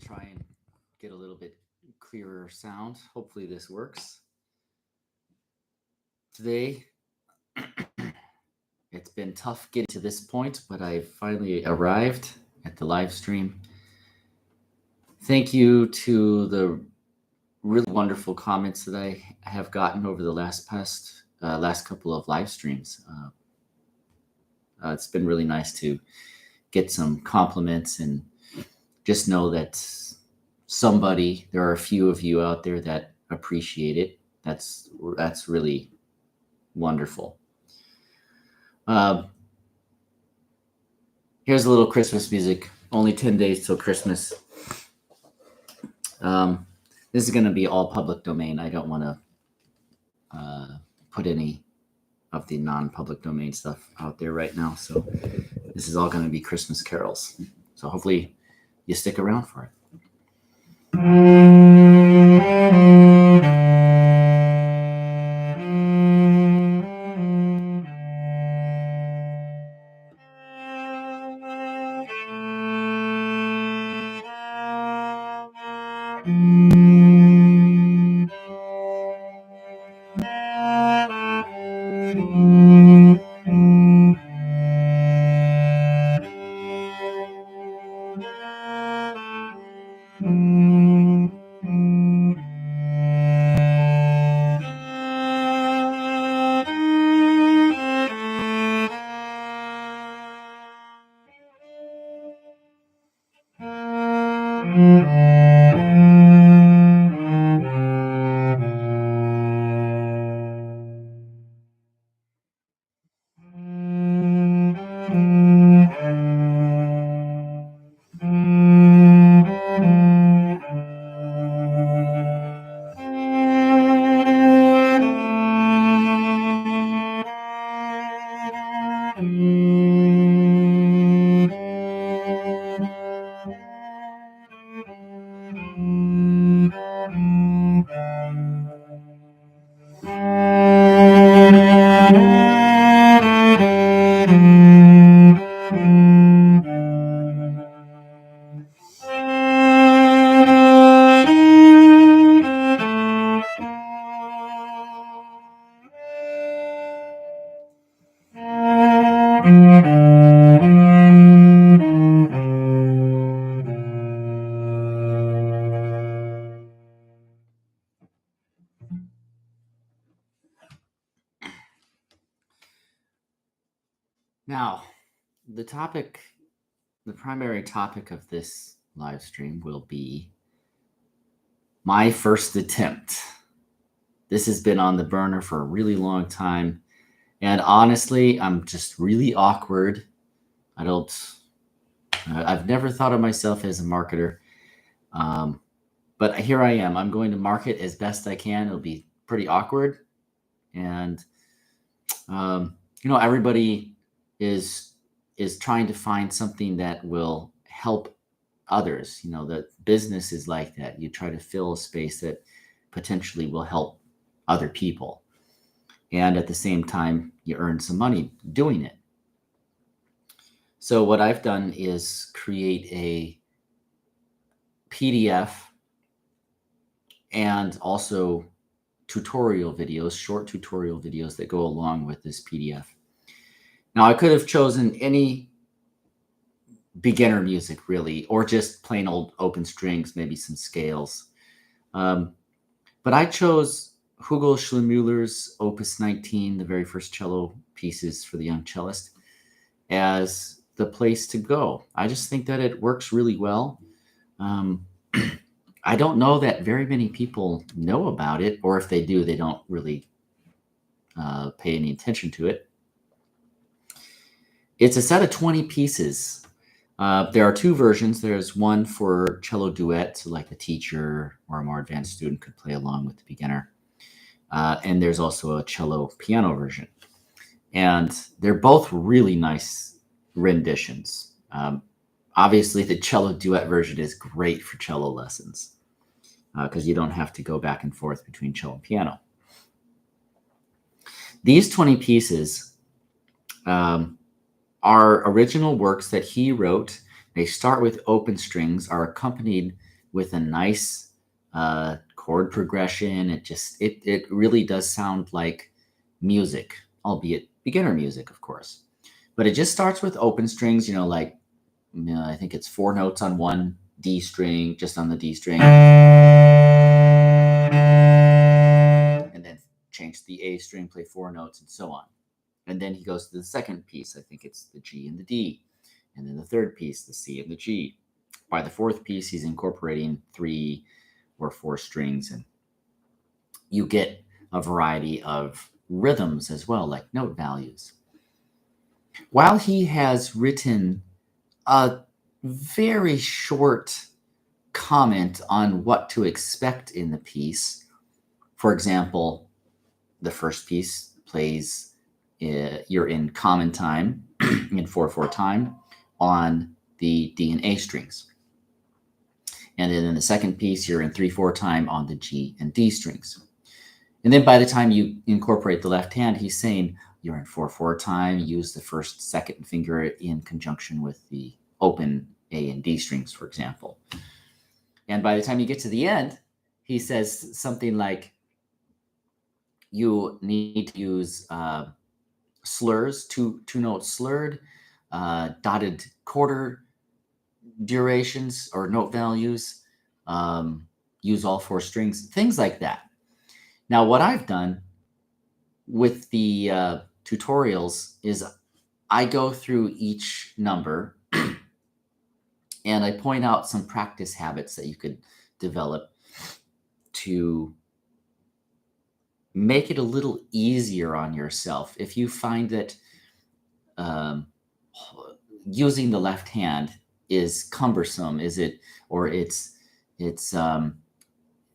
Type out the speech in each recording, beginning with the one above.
try and get a little bit clearer sound. Hopefully this works. Today, it's been tough getting to this point, but I finally arrived at the live stream. Thank you to the really wonderful comments that I have gotten over the last couple of live streams. It's been really nice to get some compliments and just know that there are a few of you out there that appreciate it. That's really wonderful. Here's a little Christmas music. Only 10 days till Christmas. This is going to be all public domain. I don't want to put any of the non-public domain stuff out there right now. So this is all going to be Christmas carols. So hopefully you stick around for it. Now, the primary topic of this live stream will be my first attempt. This has been on the burner for a really long time. And honestly, I'm just really awkward. I've never thought of myself as a marketer. But here I am. I'm going to market as best I can. It'll be pretty awkward. And, everybody is trying to find something that will help others. The business is like that. You try to fill a space that potentially will help other people. And at the same time, you earn some money doing it. So what I've done is create a PDF and also short tutorial videos that go along with this PDF. Now, I could have chosen any beginner music, really, or just plain old open strings, maybe some scales. But I chose Hugo Schlemmüller's Opus 19, the very first cello pieces for the young cellist, as the place to go. I just think that it works really well. I don't know that very many people know about it, or if they do, they don't really pay any attention to it. It's a set of 20 pieces. There are two versions. There's one for cello duet, so like the teacher or a more advanced student could play along with the beginner. And there's also a cello piano version. And they're both really nice renditions. Obviously, the cello duet version is great for cello lessons because you don't have to go back and forth between cello and piano. These 20 pieces are original works that he wrote. They start with open strings, are accompanied with a nice chord progression. It really does sound like music, albeit beginner music, of course. But it just starts with open strings, like I think it's 4 notes on one D string, just on the D string, and then change the A string, play 4 notes, and so on. And then he goes to the second piece. I think it's the G and the D. And then the third piece, the C and the G. By the fourth piece, he's incorporating 3 or 4 strings, and you get a variety of rhythms as well, like note values. While he has written a very short comment on what to expect in the piece, for example, the first piece plays, you're in common time, in 4/4 time, on the D and A strings. And then in the second piece, you're in 3/4 time on the G and D strings. And then by the time you incorporate the left hand, he's saying you're in 4/4 time, use the first, second finger in conjunction with the open A and D strings, for example. And by the time you get to the end, he says something like, you need to use slurs, two notes slurred, dotted quarter durations or note values, use all 4 strings, things like that. Now, what I've done with the tutorials is I go through each number and I point out some practice habits that you could develop to make it a little easier on yourself. If you find that using the left hand is cumbersome, it's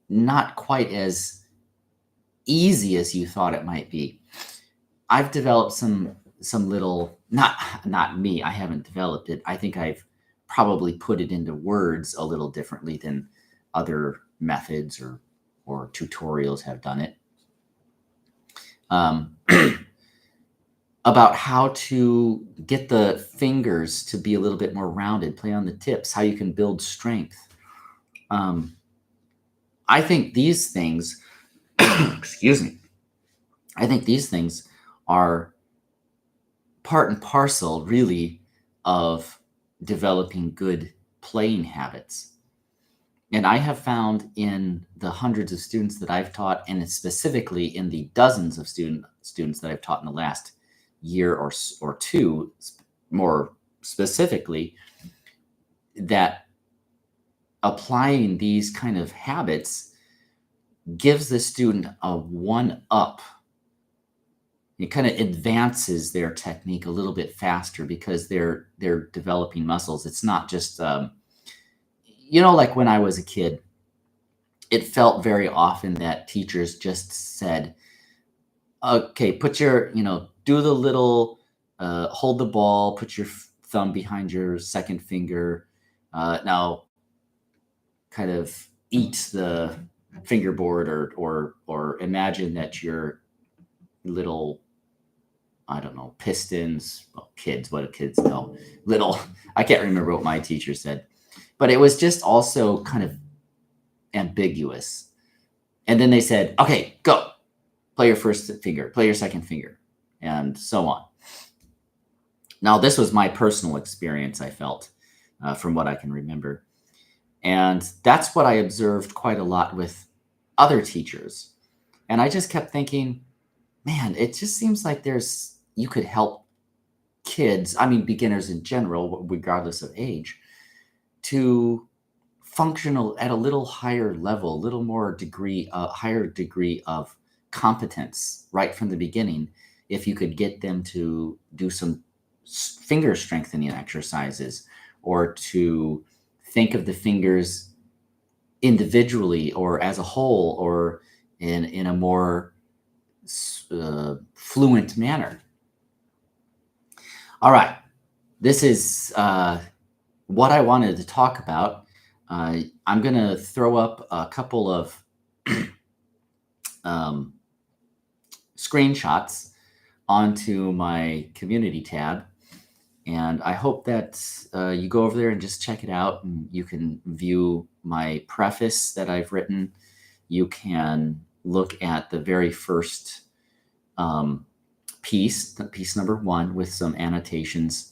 not quite as easy as you thought it might be. I've developed some little, not me, I haven't developed it. I think I've probably put it into words a little differently than other methods or tutorials have done it. About how to get the fingers to be a little bit more rounded, play on the tips, how you can build strength. I think these things, excuse me, I think these things are part and parcel, really, of developing good playing habits. And I have found in the hundreds of students that I've taught, and specifically in the dozens of students that I've taught in the last year or two, more specifically, that applying these kind of habits gives the student a one-up. It kind of advances their technique a little bit faster because they're developing muscles. It's not just, like when I was a kid, it felt very often that teachers just said, okay, put your, do the little, hold the ball, put your thumb behind your second finger. Now kind of eat the fingerboard or imagine that your little, I don't know, pistons, kids, what do kids know? I can't remember what my teacher said, but it was just also kind of ambiguous. And then they said, okay, go. Play your first finger, play your second finger, and so on. Now, this was my personal experience, I felt, from what I can remember. And that's what I observed quite a lot with other teachers. And I just kept thinking, man, it just seems like you could help kids, beginners in general, regardless of age, to functional at a little higher level, a little more higher degree of competence right from the beginning, if you could get them to do some finger strengthening exercises, or to think of the fingers individually or as a whole, or in a more fluent manner. All right, this is what I wanted to talk about. I'm going to throw up a couple of screenshots onto my community tab, And I hope that you go over there and just check it out. And you can view my preface that I've written. You can look at the very first piece number 1 with some annotations,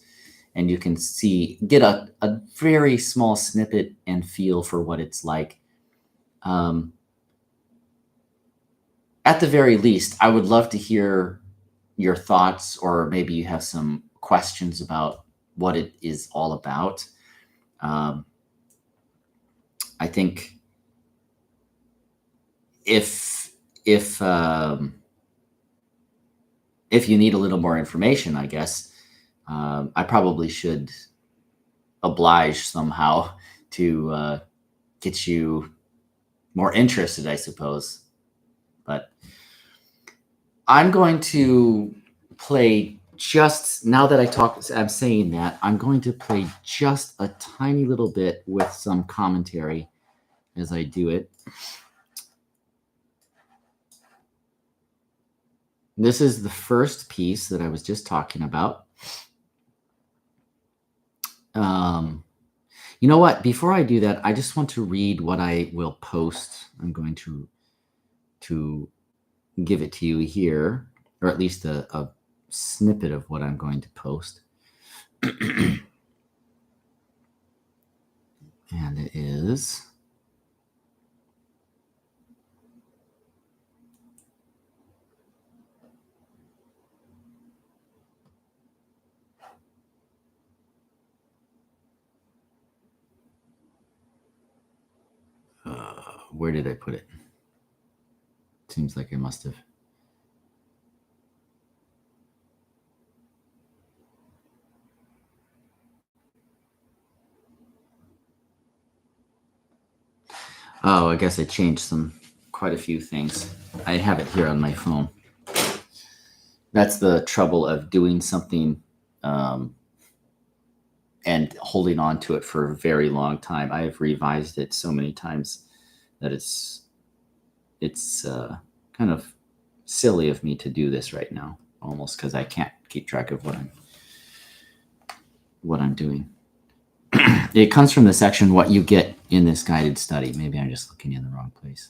and you can get a very small snippet and feel for what it's like. At the very least, I would love to hear your thoughts, or maybe you have some questions about what it is all about. Um, I think if if um, if you need a little more information, I guess I probably should oblige somehow to get you more interested, I suppose. But I'm going to play just now that I'm saying that, I'm going to play just a tiny little bit with some commentary as I do it. This is the first piece that I was just talking about. You know what? Before I do that, I just want to read what I will post. I'm going to give it to you here, or at least a snippet of what I'm going to post. And it is... where did I put it? Seems like I must have. Oh, I guess I changed quite a few things. I have it here on my phone. That's the trouble of doing something and holding on to it for a very long time. I have revised it so many times that it's kind of silly of me to do this right now, almost, because I can't keep track of what I'm doing. It comes from the section "What you get in this guided study." Maybe I'm just looking in the wrong place.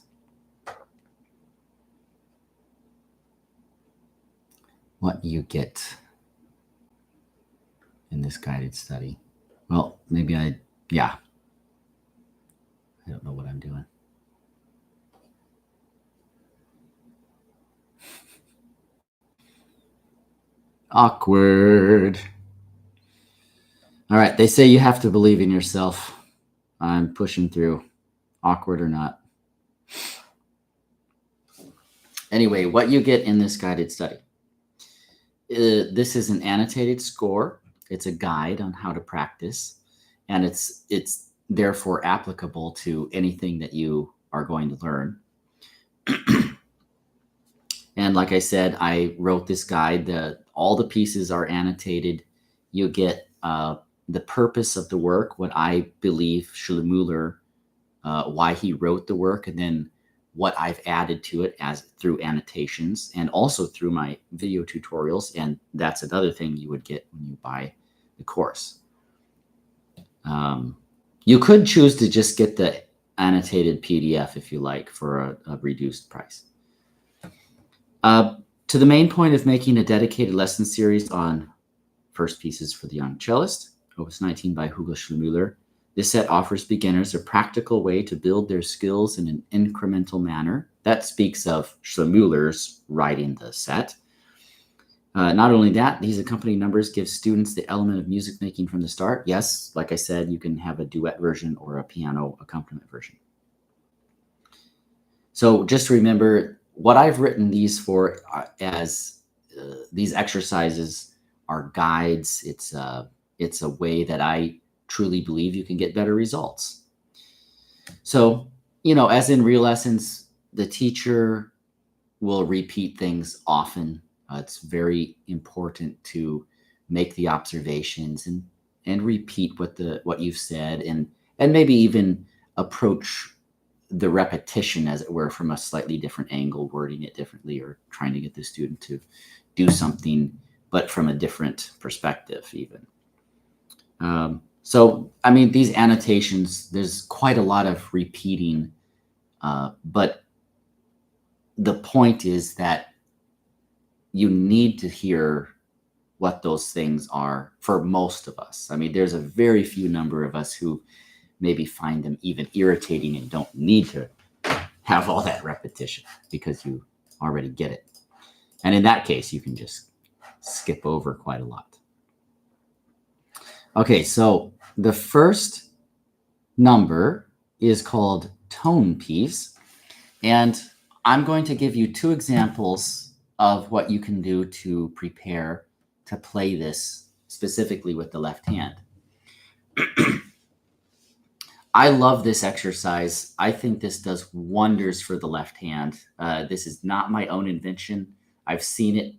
What you get in this guided study. Well, maybe I don't know what I'm doing. Awkward. All right, they say you have to believe in yourself. I'm pushing through, awkward or not. Anyway, what you get in this guided study. This is an annotated score. It's a guide on how to practice, and it's therefore applicable to anything that you are going to learn. And like I said, I wrote this guide. All the pieces are annotated. You get the purpose of the work, what I believe Schlumuller, why he wrote the work, and then what I've added to it through annotations and also through my video tutorials. And that's another thing you would get when you buy the course. You could choose to just get the annotated PDF if you like for a reduced price. To the main point of making a dedicated lesson series on first pieces for the young cellist, Opus 19 by Hugo Schlumuller. This set offers beginners a practical way to build their skills in an incremental manner. That speaks of Schlumuller's writing the set. Not only that, these accompanying numbers give students the element of music making from the start. Yes, like I said, you can have a duet version or a piano accompaniment version. So just remember, what I've written these for as these exercises are guides. It's a way that I truly believe you can get better results. So, as in real lessons, the teacher will repeat things often. It's very important to make the observations and repeat what you've said, and maybe even approach the repetition, as it were, from a slightly different angle, wording it differently, or trying to get the student to do something, but from a different perspective even. So, I mean, these annotations, there's quite a lot of repeating, but the point is that you need to hear what those things are for most of us. I mean, there's a very few number of us who maybe find them even irritating and don't need to have all that repetition because you already get it. And in that case, you can just skip over quite a lot. Okay, so the first number is called tone piece. And I'm going to give you two examples of what you can do to prepare to play this specifically with the left hand. I love this exercise. I think this does wonders for the left hand. This is not my own invention. I've seen it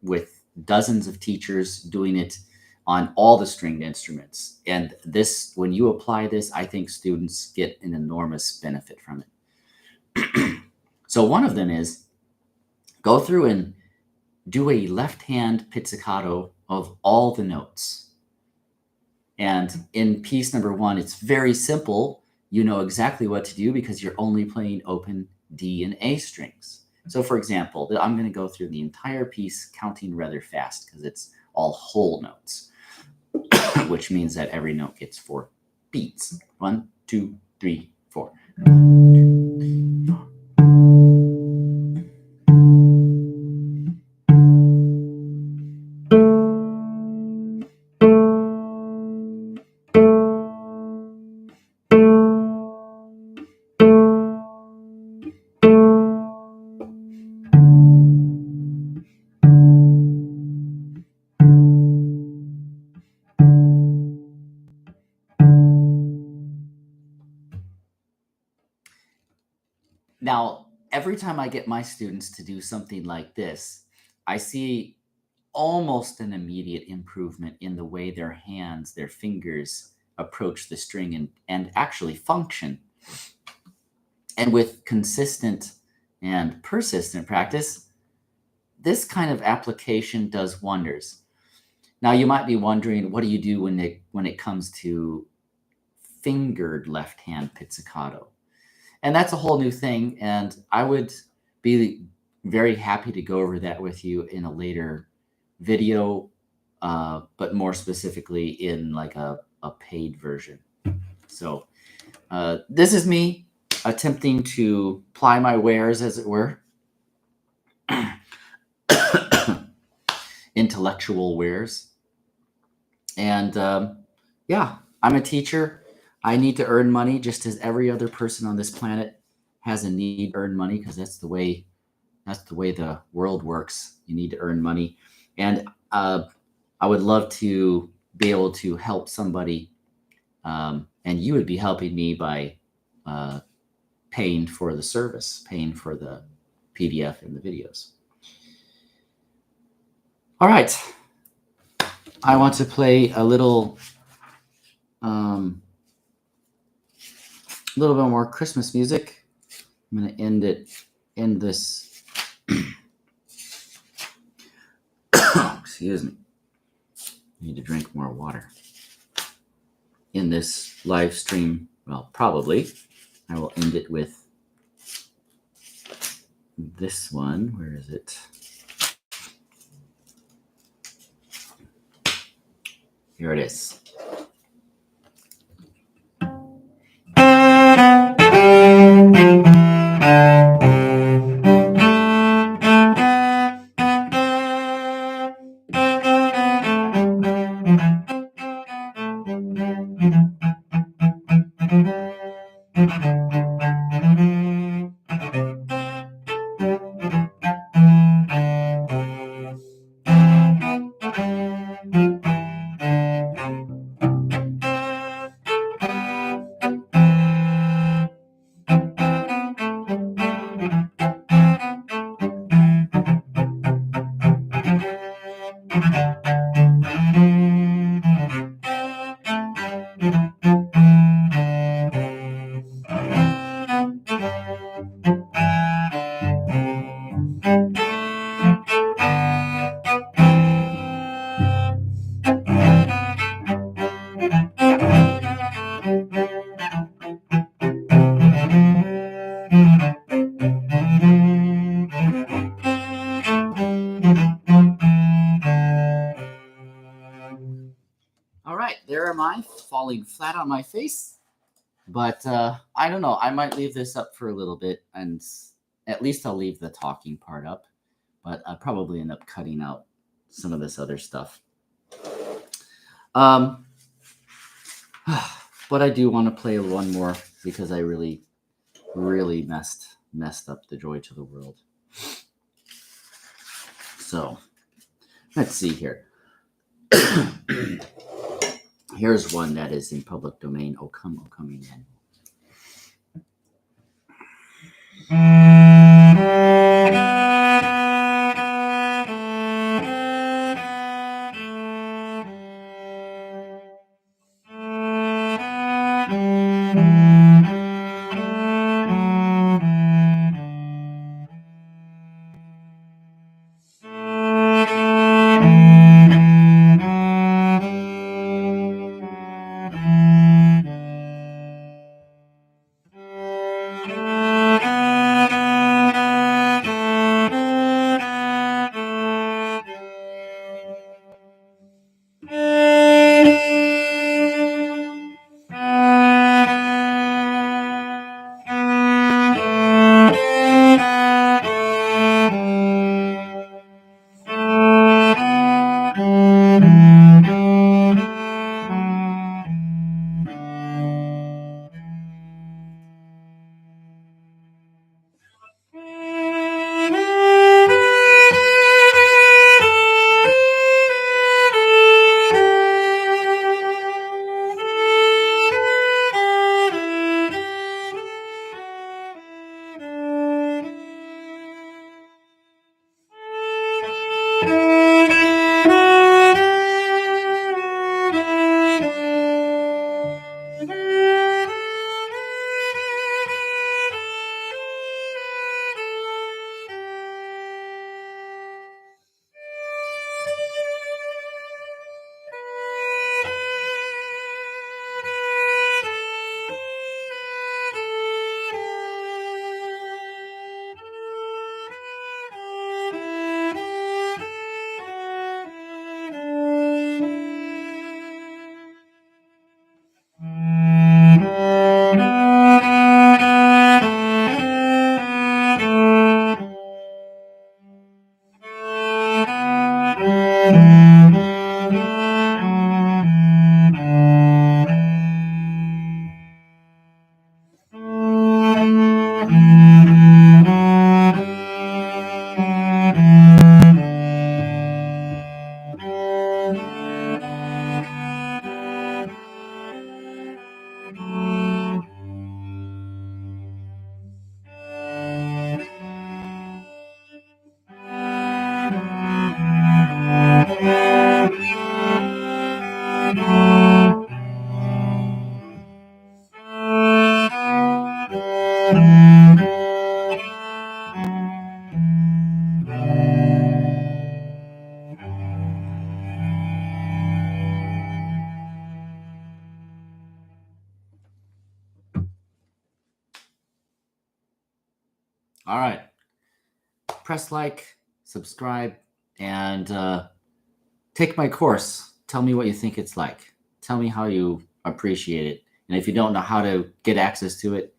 with dozens of teachers doing it on all the stringed instruments. And this, when you apply this, I think students get an enormous benefit from it. So one of them is go through and do a left hand pizzicato of all the notes. And in piece number one, it's very simple. You know exactly what to do because you're only playing open D and A strings. So for example, I'm going to go through the entire piece counting rather fast because it's all whole notes, which means that every note gets 4 beats. 1, 2, 3, 4. Now, every time I get my students to do something like this, I see almost an immediate improvement in the way their hands, their fingers approach the string and actually function. And with consistent and persistent practice, this kind of application does wonders. Now, you might be wondering, what do you do when it comes to fingered left hand pizzicato? And that's a whole new thing. And I would be very happy to go over that with you in a later video, but more specifically in like a paid version. So this is me attempting to ply my wares, as it were. Intellectual wares. And yeah, I'm a teacher. I need to earn money just as every other person on this planet has a need to earn money because that's the way the world works. You need to earn money. And I would love to be able to help somebody. And you would be helping me by paying for the service, paying for the PDF and the videos. All right. I want to play a little bit more Christmas music. I'm going to end this. Excuse me. I need to drink more water. In this live stream, well, probably, I will end it with this one. Where is it? Here it is. am I? Falling flat on my face. But I don't know. I might leave this up for a little bit, and at least I'll leave the talking part up. But I'll probably end up cutting out some of this other stuff. But I do want to play one more because I really, really messed up the Joy to the World. So let's see here. Here's one that is in public domain. Oh, coming in. All right. Press like, subscribe, and take my course. Tell me what you think it's like. Tell me how you appreciate it. And if you don't know how to get access to it,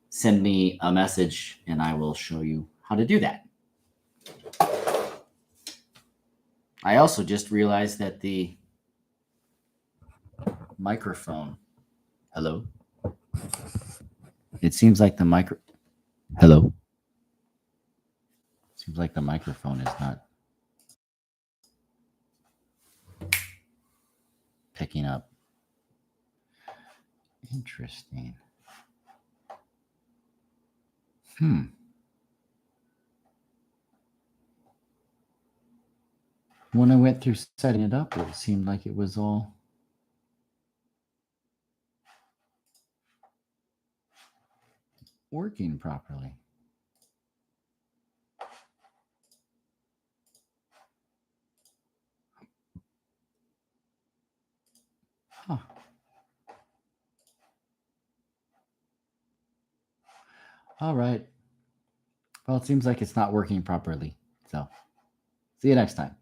send me a message and I will show you how to do that. I also just realized that the microphone. Hello? It seems like the Hello? Seems like the microphone is not picking up. Interesting. When I went through setting it up, it seemed like it was all working properly. Huh. All right. Well, it seems like it's not working properly. So, see you next time.